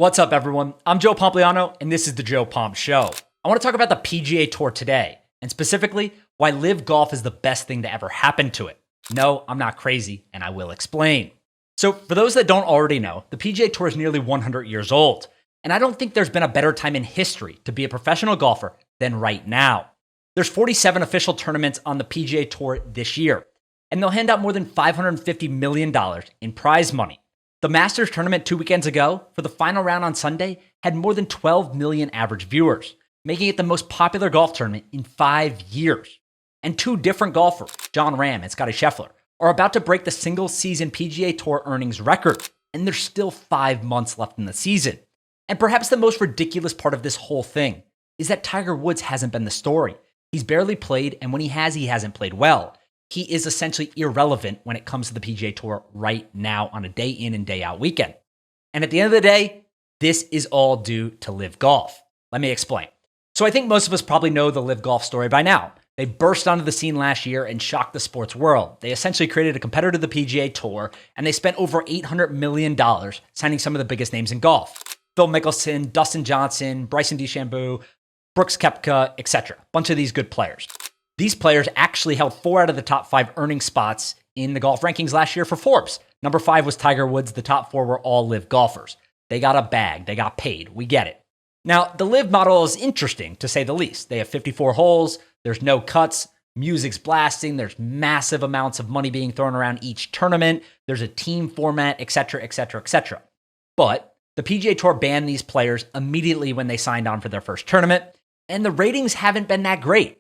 What's up, everyone? I'm Joe Pomp, and this is the Joe Pomp Show. I want to talk about the PGA Tour today, and specifically why LIV Golf is the best thing to ever happen to it. No, I'm not crazy, and I will explain. So, for those that don't already know, the PGA Tour is nearly 100 years old, and I don't think there's been a better time in history to be a professional golfer than right now. There's 47 official tournaments on the PGA Tour this year, and they'll hand out more than $550 million in prize money. The Masters tournament 2 weekends ago, for the final round on Sunday, had more than 12 million average viewers, making it the most popular golf tournament in 5 years. And two different golfers, Jon Rahm and Scottie Scheffler, are about to break the single-season PGA Tour earnings record, and there's still 5 months left in the season. And perhaps the most ridiculous part of this whole thing is that Tiger Woods hasn't been the story. He's barely played, and when he hasn't played well. He is essentially irrelevant when it comes to the PGA Tour right now on a day in and day out weekend. And at the end of the day, this is all due to LIV Golf. Let me explain. So I think most of us probably know the LIV Golf story by now. They burst onto the scene last year and shocked the sports world. They essentially created a competitor to the PGA Tour, and they spent over $800 million signing some of the biggest names in golf. Phil Mickelson, Dustin Johnson, Bryson DeChambeau, Brooks Koepka, etc. A bunch of these good players. These players actually held 4 out of the top 5 earning spots in the golf rankings last year for Forbes. Number 5 was Tiger Woods. The top 4 were all LIV golfers. They got a bag. They got paid. We get it. Now, the LIV model is interesting, to say the least. They have 54 holes. There's no cuts. Music's blasting. There's massive amounts of money being thrown around each tournament. There's a team format, etc., etc., etc. But the PGA Tour banned these players immediately when they signed on for their first tournament, and the ratings haven't been that great.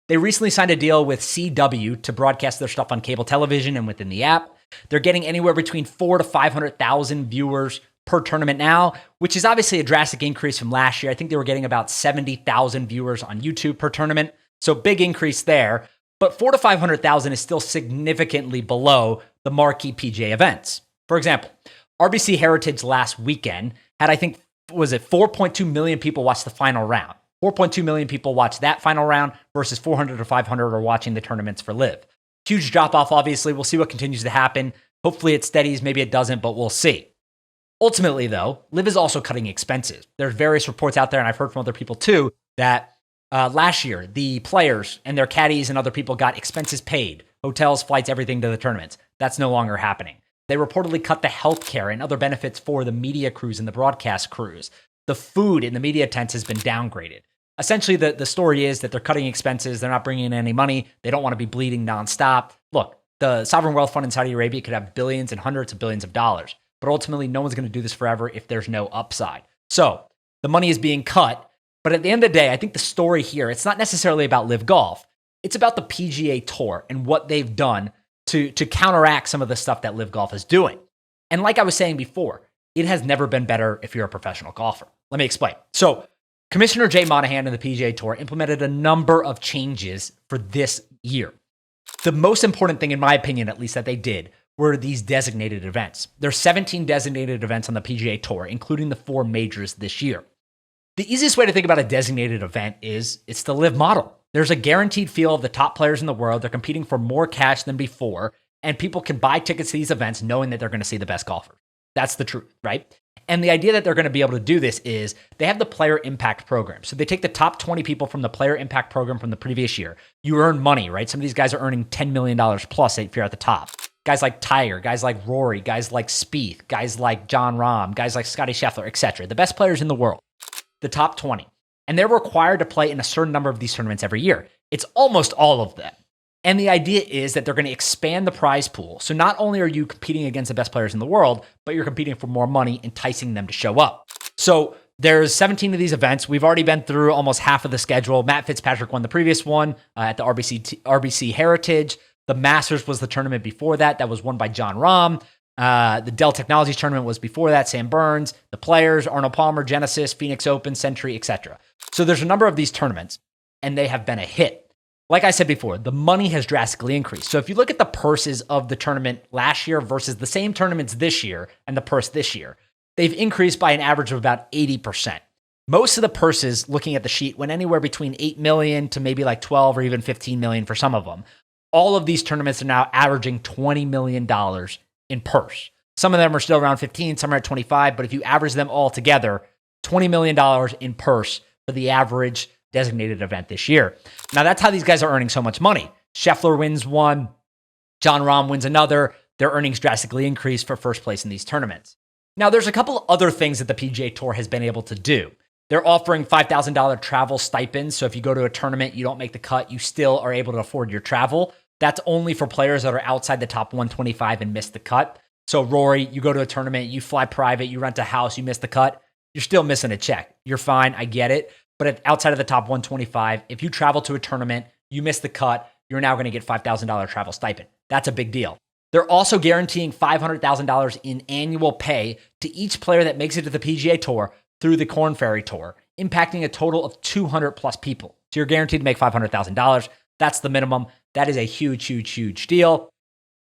They recently signed a deal with CW to broadcast their stuff on cable television and within the app. They're getting anywhere between 400,000 to 500,000 viewers per tournament now, which is obviously a drastic increase from last year. I think they were getting about 70,000 viewers on YouTube per tournament. So big increase there. But 400,000 to 500,000 is still significantly below the marquee PGA events. For example, RBC Heritage last weekend had, 4.2 million people watch the final round. 4.2 million people watched that final round versus 400 to 500 are watching the tournaments for LIV. Huge drop-off, obviously. We'll see what continues to happen. Hopefully it steadies. Maybe it doesn't, but we'll see. Ultimately, though, LIV is also cutting expenses. There's various reports out there, and I've heard from other people too, that last year, the players and their caddies and other people got expenses paid. Hotels, flights, everything to the tournaments. That's no longer happening. They reportedly cut the healthcare and other benefits for the media crews and the broadcast crews. The food in the media tents has been downgraded. Essentially, the story is that they're cutting expenses. They're not bringing in any money. They don't want to be bleeding nonstop. Look, the sovereign wealth fund in Saudi Arabia could have billions and hundreds of billions of dollars. But ultimately, no one's going to do this forever if there's no upside. So the money is being cut. But at the end of the day, I think the story here, it's not necessarily about LIV Golf. It's about the PGA Tour and what they've done to counteract some of the stuff that LIV Golf is doing. And like I was saying before, it has never been better if you're a professional golfer. Let me explain. So Commissioner Jay Monahan and the PGA Tour implemented a number of changes for this year. The most important thing, in my opinion, at least, that they did were these designated events. There's 17 designated events on the PGA Tour, including the 4 majors this year. The easiest way to think about a designated event is it's the LIV model. There's a guaranteed field of the top players in the world. They're competing for more cash than before, and people can buy tickets to these events knowing that they're going to see the best golfers. That's the truth, right? And the idea that they're going to be able to do this is they have the Player Impact Program. So they take the top 20 people from the Player Impact Program from the previous year. You earn money, right? Some of these guys are earning $10 million plus if you're at the top. Guys like Tiger, guys like Rory, guys like Spieth, guys like Jon Rahm, guys like Scottie Scheffler, etc. The best players in the world, the top 20. And they're required to play in a certain number of these tournaments every year. It's almost all of them. And the idea is that they're going to expand the prize pool. So not only are you competing against the best players in the world, but you're competing for more money, enticing them to show up. So there's 17 of these events. We've already been through almost half of the schedule. Matt Fitzpatrick won the previous one at the RBC Heritage. The Masters was the tournament before that. That was won by Jon Rahm. The Dell Technologies tournament was before that. Sam Burns. The Players, Arnold Palmer, Genesis, Phoenix Open, Century, etc. So there's a number of these tournaments, and they have been a hit. Like I said before, the money has drastically increased. So if you look at the purses of the tournament last year versus the same tournaments this year and the purse this year, they've increased by an average of about 80%. Most of the purses, looking at the sheet, went anywhere between 8 million to maybe like 12 or even 15 million for some of them. All of these tournaments are now averaging $20 million in purse. Some of them are still around 15, some are at 25, but if you average them all together, $20 million in purse for the average designated event this year. Now, that's how these guys are earning so much money. Scheffler wins one, Jon Rahm wins another. Their earnings drastically increase for first place in these tournaments. Now, there's a couple other things that the PGA Tour has been able to do. They're offering $5,000 travel stipends. So if you go to a tournament, you don't make the cut, you still are able to afford your travel. That's only for players that are outside the top 125 and miss the cut. So Rory, you go to a tournament, you fly private, you rent a house, you miss the cut, you're still missing a check. You're fine, I get it. But outside of the top 125, if you travel to a tournament, you miss the cut, you're now going to get $5,000 travel stipend. That's a big deal. They're also guaranteeing $500,000 in annual pay to each player that makes it to the PGA Tour through the Korn Ferry Tour, impacting a total of 200 plus people. So you're guaranteed to make $500,000. That's the minimum. That is a huge, huge, huge deal.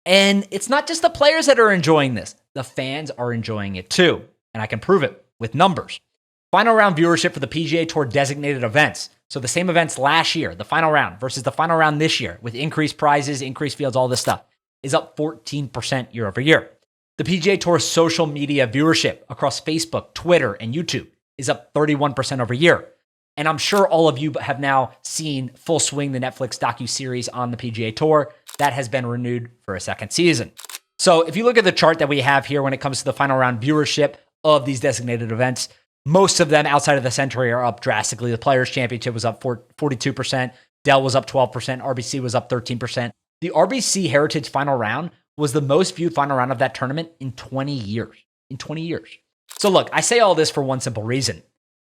And it's not just the players that are enjoying this. The fans are enjoying it too. And I can prove it with numbers. Final round viewership for the PGA Tour designated events. So the same events last year, the final round versus the final round this year with increased prizes, increased fields, all this stuff is up 14% year over year. The PGA Tour social media viewership across Facebook, Twitter, and YouTube is up 31% over year. And I'm sure all of you have now seen Full Swing, the Netflix docuseries on the PGA Tour. That has been renewed for a second season. So if you look at the chart that we have here when it comes to the final round viewership of these designated events, most of them outside of the Century are up drastically. The Players' Championship was up 42%. Dell was up 12%. RBC was up 13%. The RBC Heritage Final Round was the most viewed final round of that tournament in 20 years. So look, I say all this for one simple reason.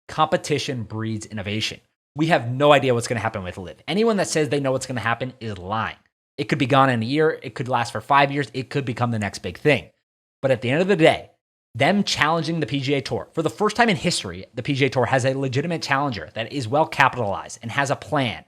Competition breeds innovation. We have no idea what's going to happen with LIV. Anyone that says they know what's going to happen is lying. It could be gone in a year. It could last for 5 years. It could become the next big thing. But at the end of the day, them challenging the PGA Tour, for the first time in history, the PGA Tour has a legitimate challenger that is well capitalized and has a plan.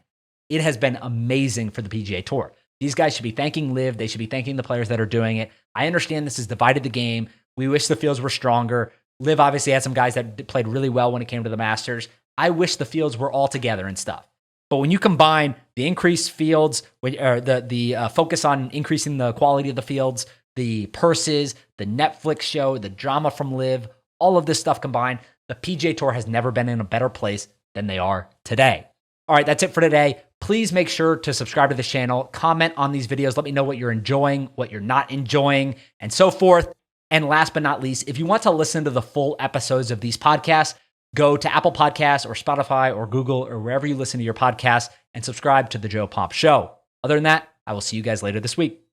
It has been amazing for the PGA Tour. These guys should be thanking LIV. They should be thanking the players that are doing it. I understand this has divided the game. We wish the fields were stronger. LIV obviously had some guys that played really well when it came to the Masters. I wish the fields were all together and stuff. But when you combine the increased fields, or the focus on increasing the quality of the fields, the purses, the Netflix show, the drama from LIV, all of this stuff combined, the PGA Tour has never been in a better place than they are today. All right, that's it for today. Please make sure to subscribe to this channel, comment on these videos, let me know what you're enjoying, what you're not enjoying, and so forth. And last but not least, if you want to listen to the full episodes of these podcasts, go to Apple Podcasts or Spotify or Google or wherever you listen to your podcasts and subscribe to The Joe Pomp Show. Other than that, I will see you guys later this week.